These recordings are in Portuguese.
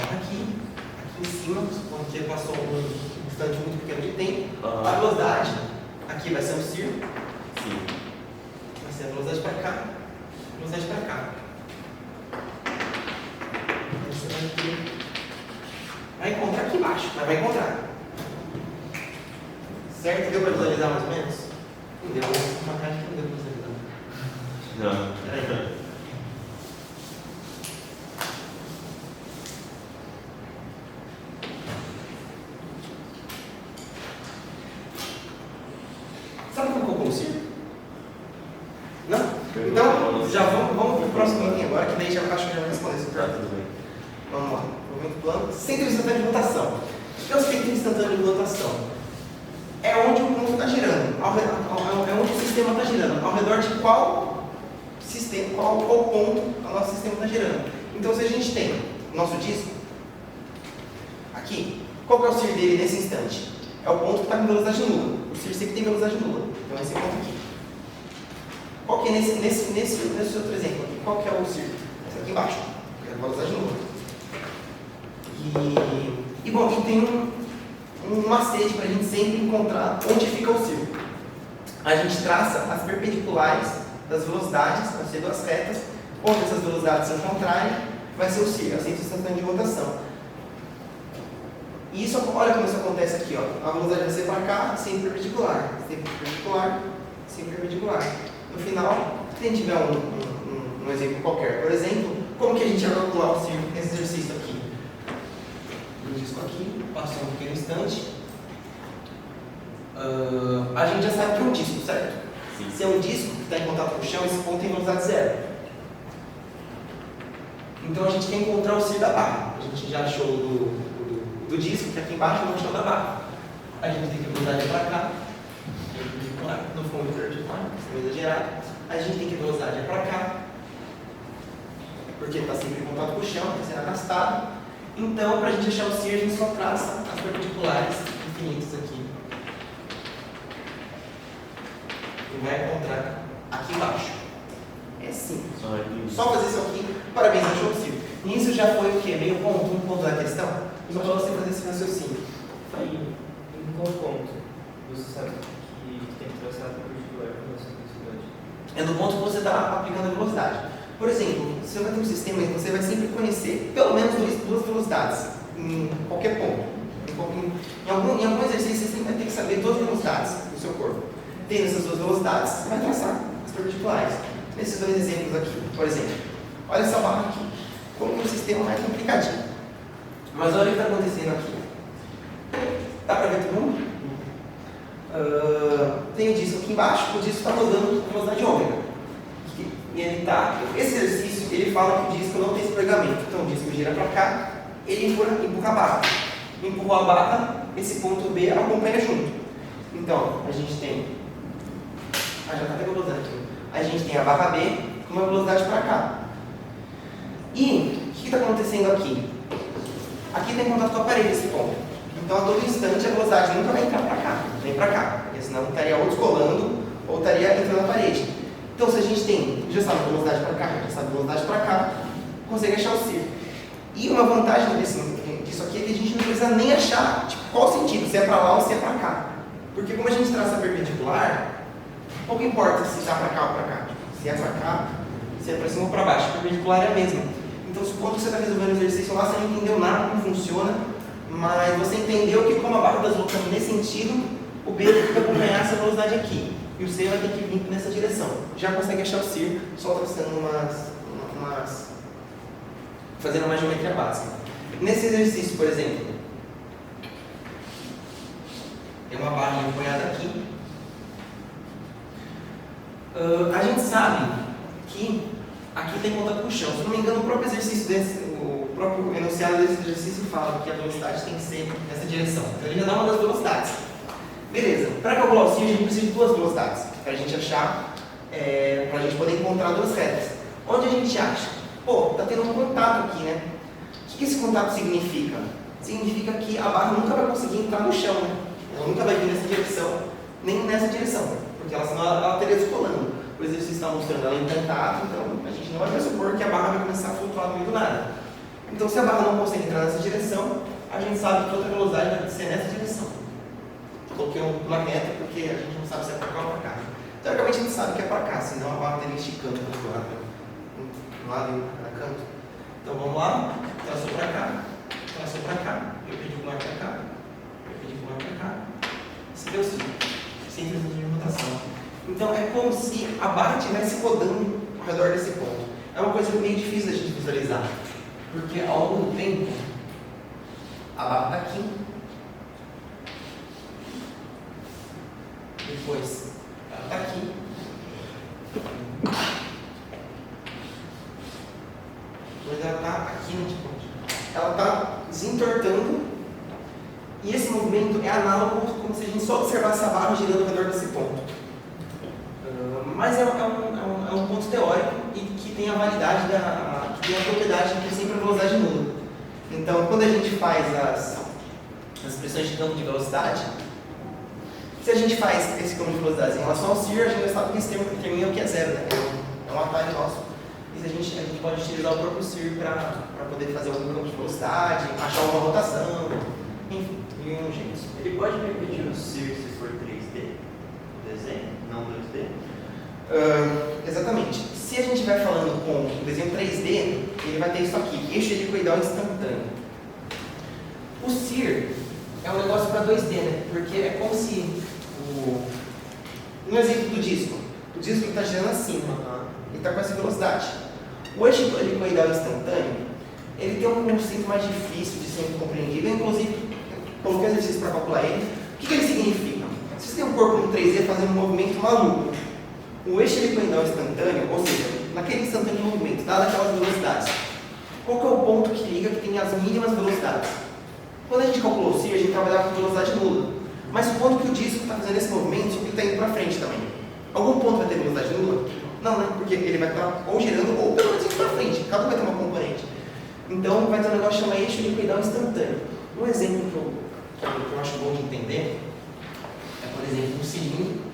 barra aqui em cima, onde ele passou um instante muito pequeno de tempo. A velocidade aqui vai ser um círculo. Sim. Vai ser a velocidade para cá, velocidade para cá. Aí você vai encontrar aqui embaixo, mas vai encontrar. Certo? Deu para visualizar mais ou menos? Não deu, uma caixa que não deu para visualizar. Não. Peraí. Sabe como colocou o círculo? Não? Então, já vamos para o próximo item agora, que daí já acho que já vai responder essa Tá, pergunta. tudo bem. Vamos lá. Movimento plano. Centro instantâneo de rotação. O que é o centro instantâneo de rotação? É onde o mundo está girando. É onde o sistema está girando. Ao redor de qual sistema, qual ponto o nosso sistema está girando. Então, se a gente tem o nosso disco, aqui, qual que é o CIR dele nesse instante? É o ponto que está com velocidade nula. O CIR sempre tem velocidade nula. Então, esse ponto aqui. Qual que é nesse outro exemplo aqui? Qual que é o CIR? Esse aqui embaixo. É a velocidade nula. E bom, aqui tem um macete para a gente sempre encontrar onde fica o círculo. A gente traça as perpendiculares das velocidades, vai ser duas retas, onde essas velocidades se encontrarem, vai ser o círculo, a centro instantâneo de rotação. E isso, olha como isso acontece aqui, ó. A velocidade vai ser para cá, sempre perpendicular, sempre perpendicular, sempre perpendicular. No final, se a gente tiver um exemplo qualquer, por exemplo, como que a gente vai calcular o círculo nesse exercício aqui? O disco aqui, passou um pequeno instante. A gente já sabe que é um disco, certo? Sim. Se é um disco que está em contato com o chão, esse ponto tem velocidade zero. Então a gente quer encontrar o CIR da barra. A gente já achou do disco, que aqui embaixo não achou da barra. A gente tem que a velocidade para cá, no fundo vertical, se não exagerado. A gente tem que a velocidade para cá, porque ele está sempre em contato com o chão, está sendo arrastado. Então, para a gente achar o CIR, a gente só traça as perpendiculares infinitas aqui. E vai encontrar aqui embaixo. É simples. Só fazer isso aqui, parabéns, achou o CIR. Nisso já foi o quê? Meio ponto, um ponto da questão? Só para você fazer esse raciocínio. Aí, em qual ponto você sabe que tem que traçar a perpendicular com essa velocidade? É no ponto que você está aplicando a velocidade. Por exemplo, você vai ter um sistema em que você vai sempre conhecer pelo menos duas velocidades em qualquer ponto. Em algum exercício você sempre vai ter que saber duas velocidades do seu corpo. Tendo essas duas velocidades, você vai traçar as perpendiculares. Nesses dois exemplos aqui, por exemplo, olha essa barra aqui. Como um sistema mais complicadinho. Mas olha o que está acontecendo aqui. Dá para ver todo mundo? Tem o disco aqui embaixo, o disco está rodando com velocidade ômega. E ele tá, esse exercício ele fala que o disco não tem espelhamento. Então o disco gira para cá, ele empurra a barra. Empurrou a barra, esse ponto B acompanha junto. Então a gente tem. Já está até velocidade aqui. A gente tem a barra B com uma velocidade para cá. E o que está acontecendo aqui? Aqui tem contato com a parede esse ponto. Então a todo instante a velocidade nunca vai entrar para cá, vem para cá. Porque senão estaria ou descolando ou estaria entrando na parede. Então, se a gente já sabe a velocidade para cá, já sabe a velocidade para cá, consegue achar o CIR. E uma vantagem disso aqui é que a gente não precisa nem achar qual sentido, se é para lá ou se é para cá. Porque como a gente traça perpendicular, pouco importa se está para cá ou para cá. Se é para cá, se é para cima ou para baixo, a perpendicular é a mesma. Então, quando você está resolvendo o exercício lá, você não entendeu nada como funciona, mas você entendeu que como a barra está deslocando nesse sentido, o B tem que acompanhar essa velocidade aqui. E o C vai ter que vir nessa direção. Já consegue achar o CIR só traçando fazendo uma geometria básica. Nesse exercício, por exemplo, tem uma barra apoiada aqui. A gente sabe que aqui tem contato com o chão. Se não me engano, o próprio enunciado desse exercício fala que a velocidade tem que ser nessa direção. Então ele já dá uma das velocidades. Beleza, para calcular o CIR a gente precisa de duas velocidades, para a gente achar, para a gente poder encontrar duas retas. Onde a gente acha? Pô, está tendo um contato aqui, né? O que esse contato significa? Significa que a barra nunca vai conseguir entrar no chão, né? Ela nunca vai vir nessa direção, nem nessa direção, porque senão ela estaria descolando. O exercício está mostrando ela em contato, então a gente não vai pressupor que a barra vai começar a flutuar no meio do nada. Então, se a barra não consegue entrar nessa direção, a gente sabe que outra velocidade vai ser nessa direção. Coloquei uma reta porque a gente não sabe se é para cá ou para cá. Teoricamente, a gente sabe que é para cá, senão a barra teria esticando para o lado e para canto. Então, vamos lá. Traçou para cá, traçou para cá, perpendicular para cá, perpendicular para cá. Esse deu sim. Simples de rotação. Então, é como se a barra estivesse rodando ao redor desse ponto. É uma coisa meio difícil da gente visualizar, porque ao longo do tempo, a barra está aqui. Depois, ela está aqui. Depois ela está aqui no tipo. Ela está desentortando. E esse movimento é análogo como se a gente só observasse a barra girando ao redor desse ponto. Mas é um ponto teórico e que tem a validade, que tem a propriedade de ter sempre a velocidade nula. Então, quando a gente faz as expressões de campo de velocidade, se a gente faz esse campo de velocidade em relação ao CIR, a gente já sabe que esse termo que termina o que é zero, né? É um atalho nosso. E a gente pode utilizar o próprio CIR para poder fazer algum campo de velocidade, achar uma rotação, enfim, de um jeito. Ele pode repetir o CIR se for 3D? O desenho, não 2D? Exatamente. Se a gente vai falando com o desenho 3D, ele vai ter isso aqui, eixo helicoidal instantâneo. O CIR é um negócio para 2D, né? Porque é como se, no exemplo do disco, o disco está girando acima, ele está com essa velocidade. O eixo helicoidal instantâneo, ele tem um conceito mais difícil de ser compreendido, eu, inclusive, coloquei exercício para calcular ele. O que ele significa? Se você tem um corpo no 3D fazendo um movimento maluco, o eixo helicoidal instantâneo, ou seja, naquele instantâneo movimento, dadas aquelas velocidades, qual que é o ponto que liga que tem as mínimas velocidades? Quando a gente calculou o CIR, a gente trabalhava com velocidade nula. Mas o ponto que o disco está fazendo esse movimento, ele está indo para frente também. Algum ponto vai ter velocidade nula? Não, né? Porque ele vai estar ou girando ou pelo menos indo para frente. Cada um vai ter uma componente. Então vai ter um negócio chamado eixo helicoidal instantâneo. Um exemplo que eu acho bom de entender é, por exemplo, um cilindro.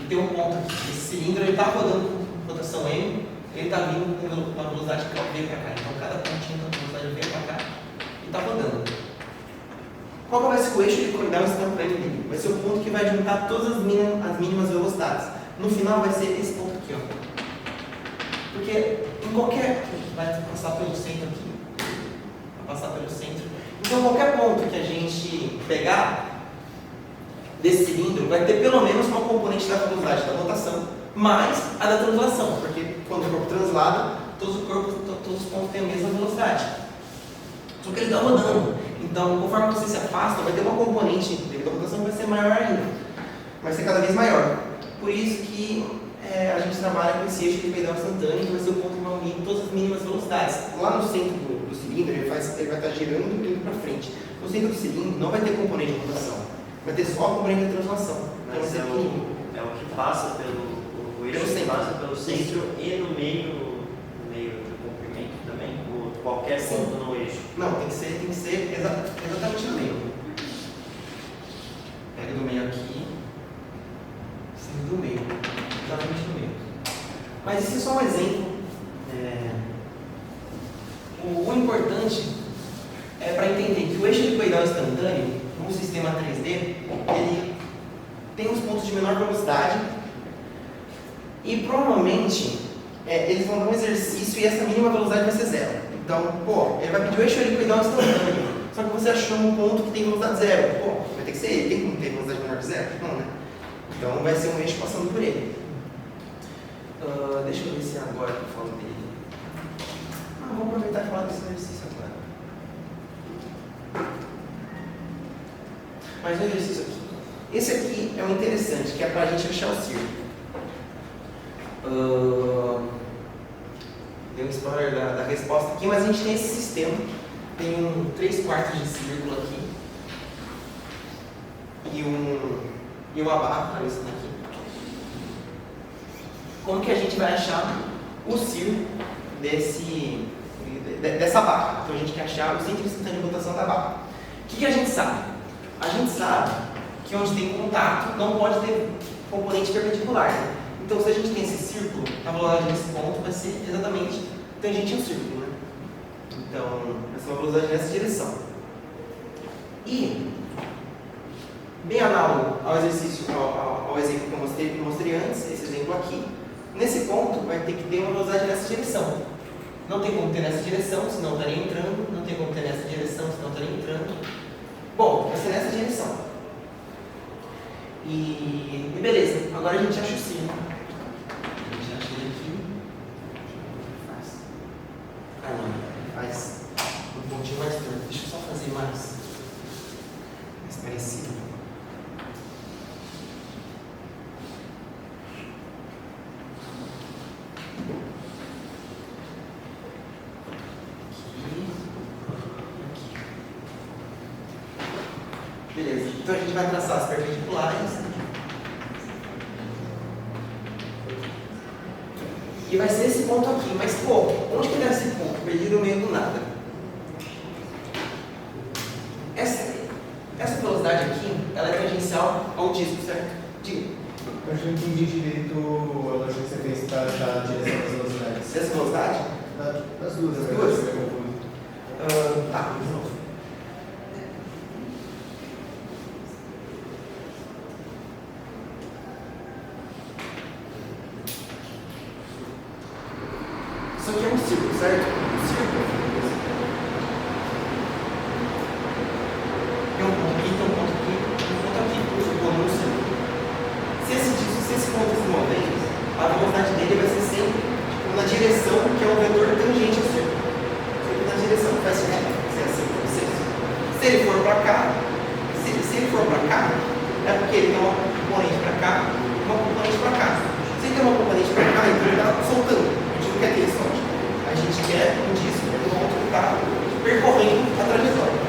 E tem um ponto aqui. Esse cilindro está rodando com rotação M, ele está vindo com uma velocidade que veio para cá. Então cada pontinho da velocidade veio para cá e está rodando. Qual vai ser o eixo helicoidal instantâneo dele? Vai ser o ponto que vai juntar todas as mínimas velocidades. No final vai ser esse ponto aqui, ó. Porque em qualquer... vai passar pelo centro aqui. Vai passar pelo centro. Então qualquer ponto que a gente pegar desse cilindro vai ter pelo menos uma componente da velocidade da rotação mais a da translação. Porque quando o corpo translada, todos os pontos têm a mesma velocidade. Só que ele está rodando. Então, conforme você se afasta, vai ter uma componente devido à rotação que vai ser maior ainda. Vai ser cada vez maior. Por isso que a gente trabalha com esse eixo helicoidal instantâneo, que vai ser o ponto que vai unir todas as mínimas velocidades. Lá no centro do cilindro, ele vai estar girando e indo para frente. No centro do cilindro não vai ter componente de rotação. Vai ter só a componente de translação. Mas é o que passa o eixo que passa pelo centro e no meio do comprimento também? Ou qualquer ponto no eixo? Não, tem que ser exatamente no meio. Pega do meio aqui, sempre do meio, exatamente no meio. Mas esse é só um exemplo. O importante é para entender que o eixo helicoidal instantâneo, no sistema 3D, ele tem uns pontos de menor velocidade e provavelmente eles vão dar um exercício e essa mínima velocidade vai ser zero. Então, ele vai pedir o eixo helicoidal instantâneo, só que você achou um ponto que tem velocidade zero. Vai ter que ser ele, tem como ter velocidade menor que zero? Não, né? Então vai ser um eixo passando por ele. Deixa eu ver se agora que eu falo dele. Vou aproveitar e falar desse exercício agora. Mais um exercício aqui. Esse aqui é um interessante, que é para a gente achar o círculo. Deu um spoiler da resposta aqui, mas a gente tem esse sistema. Tem 3/4 de círculo aqui. E uma barra para isso daqui. Como que a gente vai achar o círculo dessa barra? Então a gente quer achar o centro instantâneo de rotação da barra. O que a gente sabe? A gente sabe que onde tem contato não pode ter componente perpendicular. Então se a gente tem esse círculo, a velocidade desse ponto vai ser exatamente tangente ao círculo, né? Então, essa é uma velocidade nessa direção. E, bem análogo ao exercício, ao exemplo que eu mostrei antes, esse exemplo aqui, nesse ponto vai ter que ter uma velocidade nessa direção. Não tem como ter nessa direção, senão estaria entrando. Não tem como ter nessa direção, senão estaria entrando. Bom, vai ser nessa direção. E beleza, agora a gente acha o sino. A gente acha ele aqui. Faz um pontinho mais torto. Deixa eu só fazer mais parecido. Beleza, então a gente vai traçar as perpendiculares e vai ser esse ponto aqui, mas pô, onde que deve esse ponto? Perdido no meio do nada. Essa velocidade aqui, ela é tangencial ao disco, certo? Diga. Eu acho que eu entendi direito a lógica que você fez da direção das velocidades. Dessa velocidade? Das duas, Das né? duas? Eu confundo. Tá, de novo. Isso aqui é um círculo, certo? Um círculo. Tem um ponto aqui, tem um ponto aqui, tem um ponto aqui. Supomos um círculo. Se esse ponto se mover, a velocidade dele vai ser sempre na direção que é o vetor tangente ao círculo. Sempre na direção que vai ser assim, se ele for para cá, se ele for para cá, é porque ele tem uma componente para cá, uma componente para cá. Se ele tem uma componente para cá, então ele está soltando. A gente não quer que ele solte. A gente quer um disco do ponto que está percorrendo a trajetória.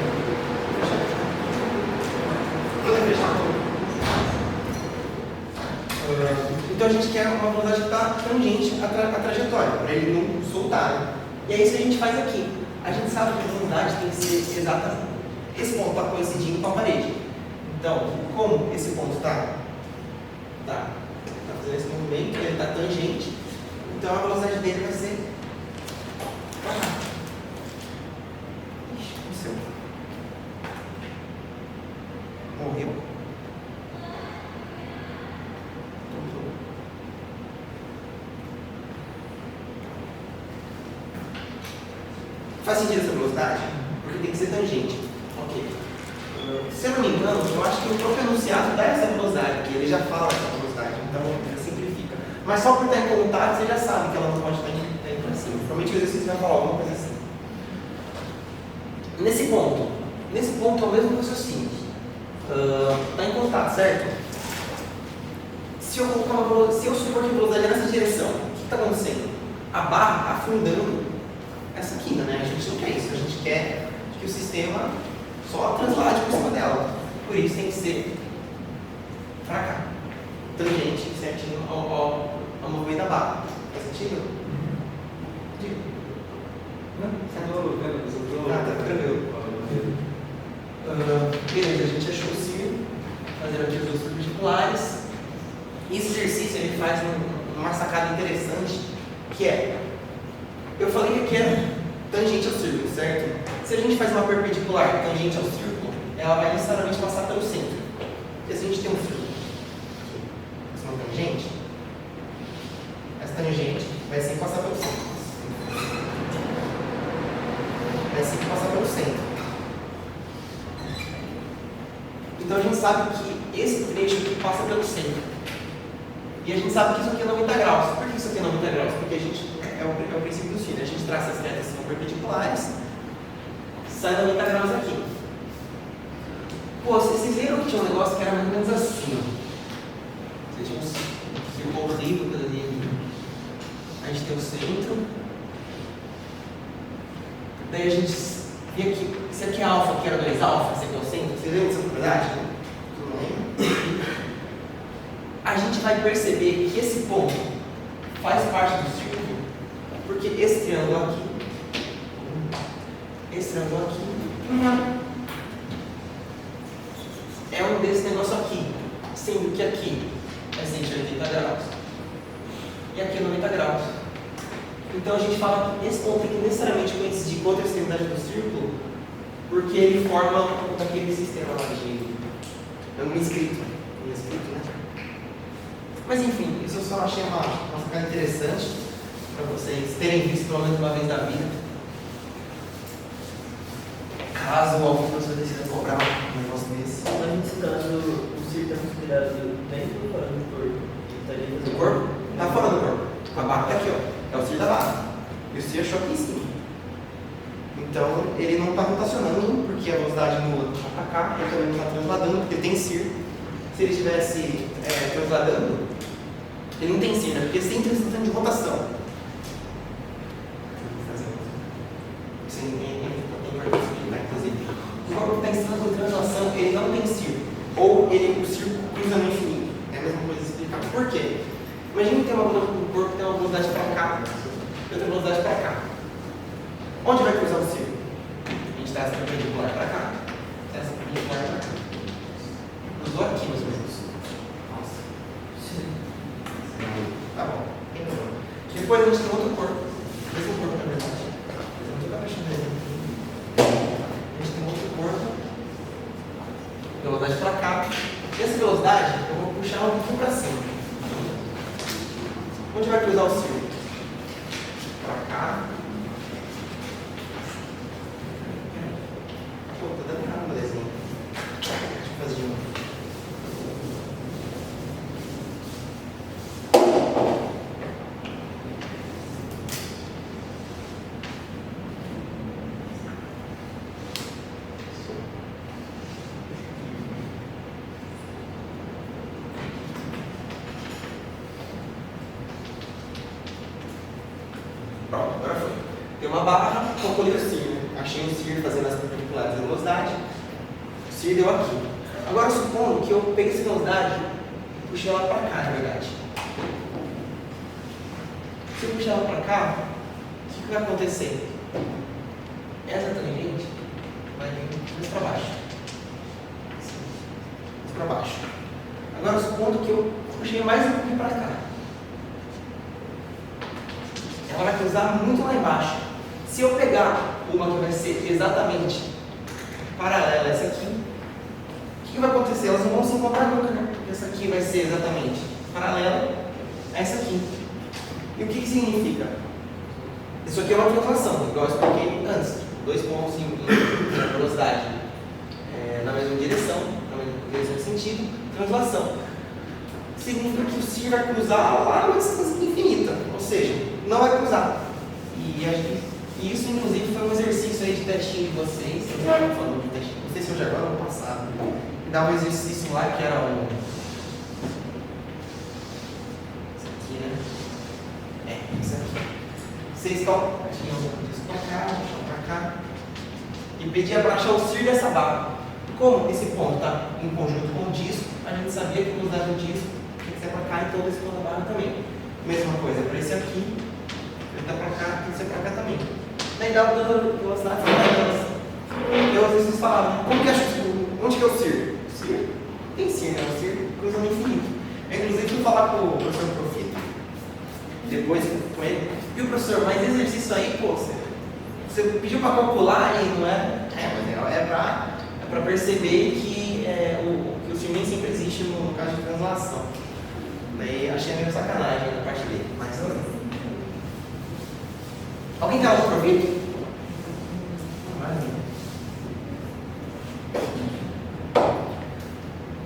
Então a gente quer uma velocidade que está tangente à trajetória, para ele não soltar. E é isso que a gente faz aqui. A gente sabe que a velocidade tem que ser exata. Esse ponto está coincidindo com a parede. Então, como esse ponto está fazendo esse movimento, ele está tangente, então a velocidade dele vai ser para cá. Ixi, o seu. Morreu. Faz sentido essa velocidade? Porque tem que ser tangente. Ok. Se eu não me engano, eu acho que o próprio enunciado dá essa velocidade, porque ele já fala essa velocidade, então ele simplifica. Mas só por estar em contato, você já sabe que ela não pode estar indo para cima. Provavelmente o exercício vai falar alguma coisa assim. Nesse ponto é o mesmo raciocínio. Está em contato, certo? Se eu supor que a velocidade é nessa direção, o que está acontecendo? A barra está afundando essa quina, né? A gente não quer isso, a gente quer que o sistema só translade por cima dela. Por isso tem que ser para cá, tangente certinho ao movimento da barra. Faz sentido? Diga. Não? Tá tranquilo. Beleza, a gente achou o círculo, fazer aqui os dois perpendiculares. Esse exercício ele faz uma sacada interessante, que é, eu falei que aqui é tangente ao círculo, certo? Se a gente faz uma perpendicular tangente ao círculo, ela vai necessariamente passar pelo centro. Porque se a gente tem um círculo, uma tangente, essa tangente vai sempre passar pelo centro. Vai sempre passar pelo centro. Então a gente sabe que esse trecho aqui passa pelo centro. E a gente sabe que isso aqui é 90 graus. Por que isso aqui é 90 graus? Porque a gente, é o princípio do sino. A gente traça as retas que são perpendiculares, sai 90 graus aqui. Pô, vocês viram que tinha um negócio que era mais ou menos assim. Você tinha um círculo horrível pela linha aqui. A gente tem o centro. Daí a gente via aqui, isso aqui é alfa, aqui era 2 alfa, esse aqui é o centro. Vocês lembram dessa propriedade? Não lembro? A gente vai perceber que esse ponto faz parte do círculo, porque esse triângulo aqui, é um desse negócio aqui, sendo que aqui é 180 graus e aqui é 90 graus. Então a gente fala que esse ponto tem que necessariamente coincidir com outra extremidade do círculo, porque ele forma aquele sistema lá de um inscrito, né? Mas enfim, isso eu só achei uma sacada interessante para vocês terem visto pelo menos uma vez na vida. Caso algum professor decida cobrar um negócio desse. Mas nesse caso, o círculo está considerado dentro ou fora do corpo? Ele estaria Do fazendo- corpo? Está fora do corpo. A barra está aqui, ó. É o círculo da barra. E o círculo achou aqui em cima. Então, ele não está rotacionando, porque a velocidade nula está para cá, ele também não está transladando, porque tem círculo. Se ele estivesse transladando, ele não tem círculo, porque sempre está tendo de rotação. Sem inclusive. O corpo que está em estado de translação, ele não tem círculo. Ou o círculo cruza no infinito. É a mesma coisa explicar. Por quê? Imagina que tem uma corpo que tem uma velocidade para cá e outra velocidade para cá. Onde vai cruzar o círculo? A gente está essa perpendicular para cá, essa perpendicular para cá. Cruzou aqui mais ou menos. Nossa. Tá bom. Depois a gente tem outro corpo. Mesmo corpo, na verdade. Eu não estou mexendo nele. A gente tem outro corpo. Velocidade para cá. E essa velocidade eu vou puxar um pouco para cima. Onde vai cruzar o círculo? Para cá. Pô, tá dando errado no desenho. Deixa eu fazer de novo. Pronto, agora foi. Tem uma barra, calculei o CIR. Achei o CIR fazendo as perpendiculares da velocidade. O CIR deu aqui. Agora, supondo que eu peguei essa velocidade e puxei ela para cá, na verdade. Se eu puxar ela para cá, o que vai acontecer? Essa tangente vai vir mais para baixo. Mais para baixo. Agora, supondo que eu puxei mais um pouquinho para cá. Ela vai cruzar muito lá embaixo. Se eu pegar uma que vai ser exatamente paralela a essa aqui, o que vai acontecer? Elas não vão se encontrar nunca, né? Porque essa aqui vai ser exatamente paralela a essa aqui. E o que significa? Isso aqui é uma translação, igual eu expliquei antes. Dois pontos em velocidade na mesma direção de sentido, translação. Significa que o CIR vai cruzar lá numa distância infinita, ou seja, não vai cruzar. E isso, inclusive, foi um exercício aí de testinho de vocês. Eu estava falando de testinho, não sei se eu já agora ou no passado. Dá um exercício lá que era um. Isso aqui, né? Isso aqui. Vocês tinham isso para cá, para cá. E pedia para achar o CIR dessa barra. Como esse ponto está em conjunto com o disco, a gente sabia que a velocidade do disco tem que ser para cá, então desse ponto da barra também. Mesma coisa para esse aqui, ele está para cá, tem que ser para cá também. Daí dá o dano de velocidade para eu às vezes vocês falavam, como que acha onde que é o CIR? O CIR? Tem CIR, né? O CIR cruza no infinito. Eu, inclusive, fui falar com o professor Profito, depois com ele, e o professor, mas exercício aí, pô, você pediu para calcular e não é? Mas é para perceber que o CIR nem sempre existe no caso de translação. Daí achei meio sacanagem da parte dele, mas não. Alguém tem algo para ouvir?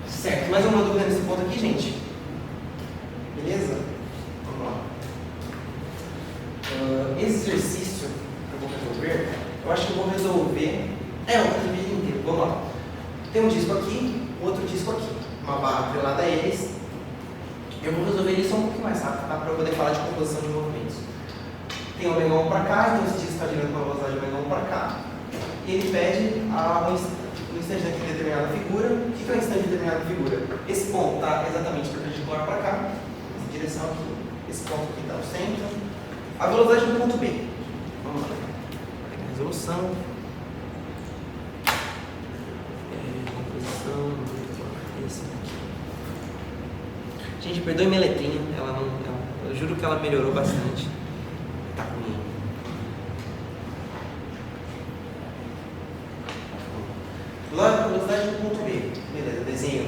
Certo, mais uma dúvida nesse ponto aqui, gente? Beleza? Vamos lá. Esse exercício que eu vou resolver, eu acho que eu vou resolver. Eu vou resolver ele inteiro. Vamos lá. Tem um disco aqui, outro disco aqui. Uma barra atrelada a eles. Eu vou resolver ele só um pouquinho mais rápido, tá? Para eu poder falar de composição de movimentos. Tem o ômega 1 para cá, então esse disco está girando com a velocidade de ômega 1 para cá. E ele pede um instante de determinada figura. O que é um instante de determinada figura? Esse ponto está exatamente perpendicular para cá, nessa direção aqui. Esse ponto aqui está no centro. A velocidade do ponto B. Vamos lá. Resolução. Composição. Esse aqui. Gente, perdoe minha letrinha. Eu juro que ela melhorou bastante. Tá Velocidade do ponto B. Beleza, desenho.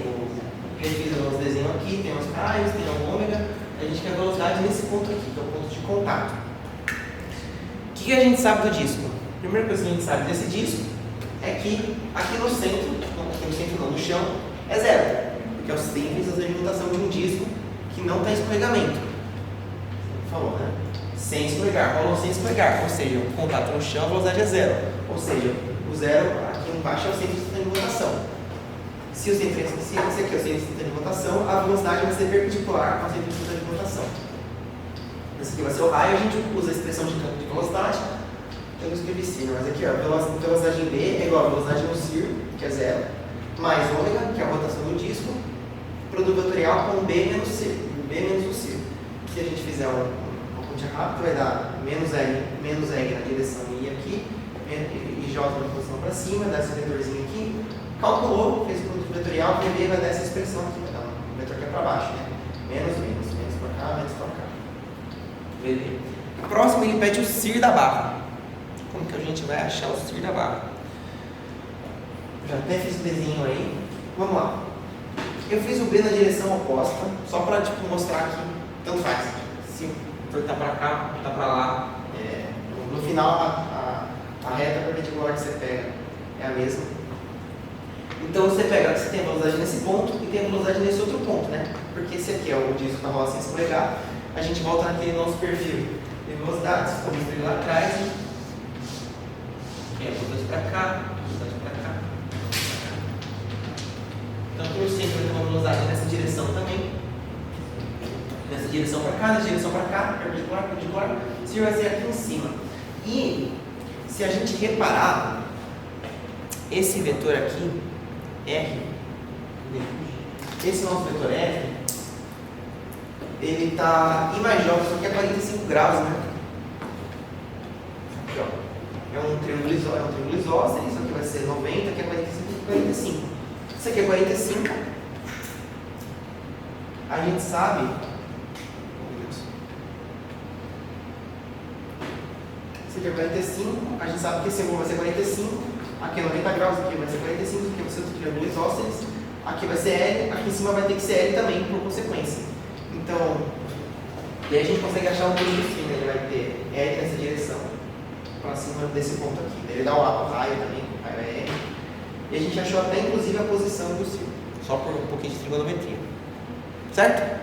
Eu fiz os desenhos aqui, tem os raios, tem o ômega. A gente quer a velocidade nesse ponto aqui, que é o ponto de contato. O que a gente sabe do disco? A primeira coisa que a gente sabe desse disco é que aqui no centro não, no chão, é zero. Porque é o simples da limitação de um disco que não tem escorregamento. Falou, né? Sem escorregar, rolou sem escorregar. Ou seja, o contato no chão, a velocidade é zero. Ou seja, o zero aqui embaixo é o centro de limitação. Se o centro aqui é o centro de limitação, a velocidade vai ser perpendicular ao centro de limitação. Esse aqui vai ser o raio, a gente usa a expressão de campo de velocidade. Eu não escrevi signo, mas aqui, ó, velocidade em B é igual a velocidade no círculo, que é zero, mais ômega, que é a rotação do disco, produto vetorial com B menos C, B menos o círculo. Se a gente fizer uma continha rápida, vai dar menos R na direção I aqui, e J na posição para cima, dá esse vetorzinho aqui, calculou, fez o produto vetorial, VB vai dar essa expressão aqui, vai dar um vetor que é para baixo, né? Menos para cá, menos para cá. VB. Próximo ele pede o CIR da barra. Como que a gente vai achar o CIR da barra? Já até fiz o desenho aí. Vamos lá. Eu fiz o B na direção oposta, só para mostrar que tanto faz. Se o vetor está para cá, está para lá. No final, a reta perpendicular que você pega é a mesma. Então você tem a velocidade nesse ponto e tem a velocidade nesse outro ponto, né? Porque esse aqui é o disco da roda sem escorregar. A gente volta naquele nosso perfil de velocidades, como eu mostrei lá atrás. É, velocidade para cá, velocidade para cá. Então, por centro vai ter uma velocidade nessa direção também. Nessa direção para cá, nessa direção para cá, perpendicular, perpendicular. Isso vai ser aqui em cima. E, se a gente reparar, esse vetor aqui, R, esse nosso vetor R, ele está I mais J, só que é 45 graus, né? Aqui, ó. É um triângulo isósceles, isso aqui vai ser 90, aqui é 45 e 45. Isso aqui é 45. A gente sabe. Isso aqui é 45, a gente sabe que esse ângulo vai ser 45, aqui é 90 graus, aqui vai ser 45, aqui vai ser outro triângulo isósceles, aqui vai ser L, aqui em cima vai ter que ser L também, por consequência. Então, e aí a gente consegue achar um ponto de fim, né? Ele vai ter L nessa direção, para cima desse ponto aqui. Ele dá o raio também, o raio é L. E a gente achou até inclusive a posição do círculo, só por um pouquinho de trigonometria. Certo?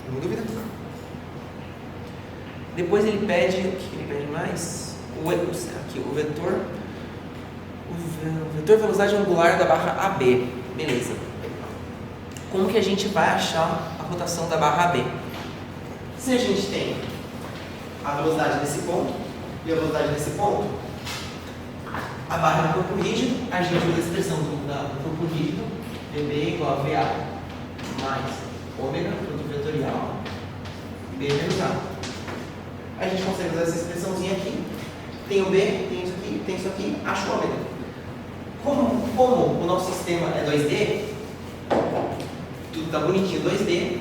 Nenhuma dúvida? Depois ele pede, o que ele pede mais? Aqui, o vetor velocidade angular da barra AB. Beleza. Como que a gente vai achar a rotação da barra AB? Se a gente tem a velocidade nesse ponto e a velocidade nesse ponto, a barra é um corpo rígido, a gente usa a expressão do corpo rígido, VB igual a VA mais ômega, produto vetorial, B menos A. A gente consegue usar essa expressãozinha aqui, tem o B, tem isso aqui, acho o ômega. Como o nosso sistema é 2D, tudo está bonitinho 2D,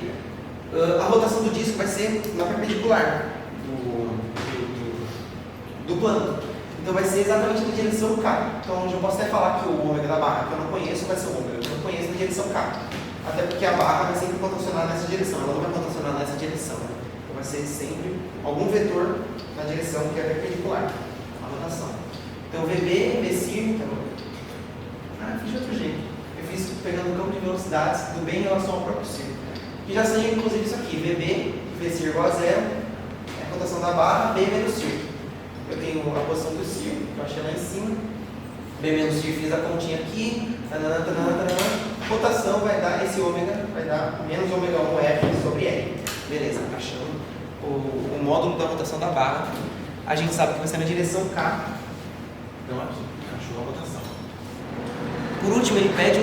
a rotação do disco vai ser na perpendicular do plano. Então vai ser exatamente na direção K. Então eu posso até falar que o ômega da barra que eu não conheço vai ser o ômega que eu não conheço na direção K. Até porque a barra vai sempre rotacionar nessa direção, ela não vai rotacionar nessa direção. Então vai ser sempre algum vetor na direção que é perpendicular à rotação. Então VB, VC, fiz de outro jeito. Eu fiz pegando o campo de velocidades do B em relação ao próprio círculo. E já saiu inclusive isso aqui, VB, VC igual a zero, é a rotação da barra, B menos círculo. Eu tenho a posição do círculo, que eu achei lá em cima, B menos círculo, fiz a continha aqui, rotação vai dar, esse ômega vai dar menos ômega 1 F sobre L. Beleza, achamos o módulo da rotação da barra. A gente sabe que vai ser na direção K. Então aqui, achou a rotação. Por último, ele pede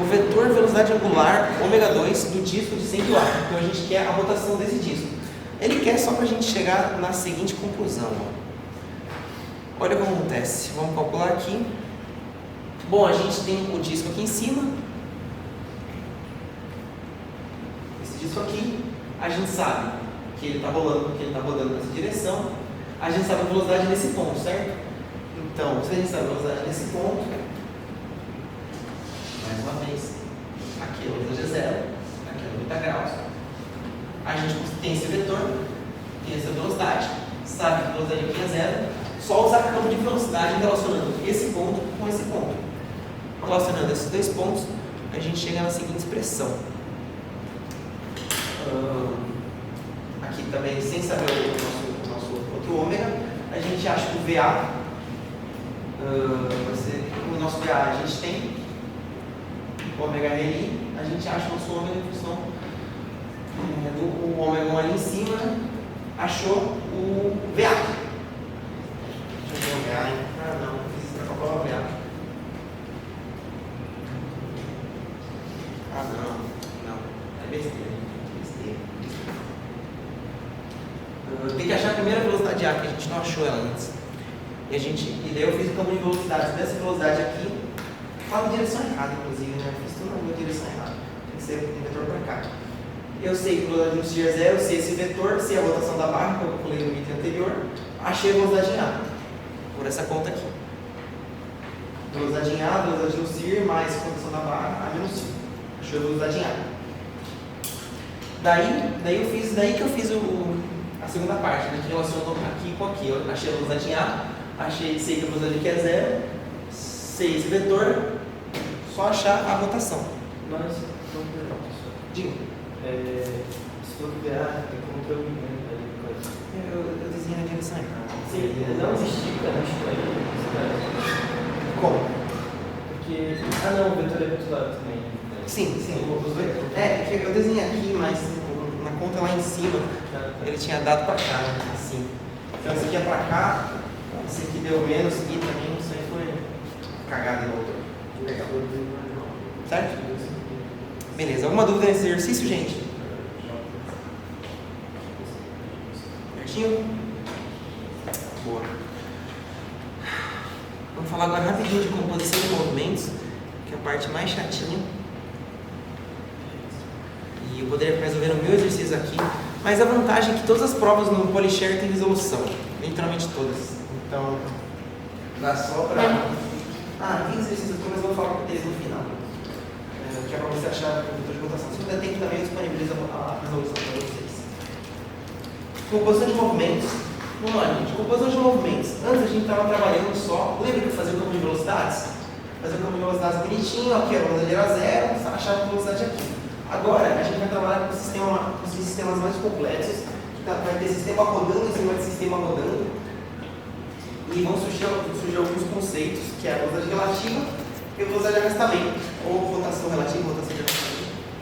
o vetor velocidade angular ômega 2 do disco de centro A. Então a gente quer a rotação desse disco. Ele quer só para a gente chegar na seguinte conclusão. Olha como acontece. Vamos calcular aqui. Bom, a gente tem o disco aqui em cima. Esse disco aqui, a gente sabe que ele está rolando, nessa direção. a gente sabe a velocidade nesse ponto, certo? Então, se a gente sabe a velocidade nesse ponto, mais uma vez, aqui a velocidade é zero, aqui é 90 graus. A gente tem esse vetor, tem essa velocidade, sabe que a velocidade aqui é zero, só usar campo de velocidade relacionando esse ponto com esse ponto. Relacionando esses dois pontos, a gente chega na seguinte expressão. Aqui também, sem saber o nosso outro ômega, a gente acha que o VA, o nosso VA a gente tem, o ômega RI, a gente acha o nosso ômega em função do ômega 1 ali em cima, achou o VA. Deixa eu ver o VA, hein? Ah, não, fiz isso para calcular o VA. Ah, não, é besteira. Tem que achar a primeira velocidade A, que a gente não achou ela antes. E daí eu fiz o campo de velocidade dessa velocidade aqui, lá na direção errada, inclusive, né? Eu fiz tudo na direção errada. Tem que ser um vetor para cá. Eu sei que a velocidade de um CIR é zero, eu sei esse vetor, sei a rotação da barra, que eu calculei no item anterior, achei a velocidade em A, por essa conta aqui. Velocidade em A, velocidade de um CIR, mais rotação da barra, A menos 5. Achei a velocidade em A. Daí que eu fiz a segunda parte, né, que relacionou aqui com aqui. Eu achei a velocidade em A, sei que a velocidade aqui é zero, sei esse vetor, só achar a rotação. Mas, não pergunta só. Diga. Se for VA, tem como ter o movimento ali no caso. Eu desenhei na direção errada. Sim, não estica, não estica aí. Como? Porque. Ah, não, o vetor é do outro lado também. Sim. Que eu desenhei aqui, mas na conta lá em cima, ele tinha dado para cá, né? Assim. Então esse aqui é para cá, esse aqui deu menos, e também isso aí foi cagada no outro. Legal. Certo? Beleza. Alguma dúvida nesse exercício, gente? Certinho? Boa. Vamos falar agora rapidinho de composição de movimentos, que é a parte mais chatinha. E eu poderia resolver no meu exercício aqui, mas a vantagem é que todas as provas no Polishare têm resolução, literalmente todas. Então, dá só para... tem exercícios aqui, mas eu vou falar com eles no final. Que é para você achar o vetor de rotação. Se der tempo também, eu disponibilizo a resolução para vocês. Composição de movimentos. Vamos lá, gente. Composição de movimentos. Antes a gente estava trabalhando só... Lembra que eu fazia o campo de velocidades? Fazia o campo de velocidades bonitinho, aqui a velocidade era zero, achava a velocidade aqui. Agora, a gente vai trabalhar com sistemas mais complexos, vai ter sistema rodando em cima de sistema rodando, e vão surgir alguns conceitos, que é a velocidade relativa e a velocidade de arrastamento, ou rotação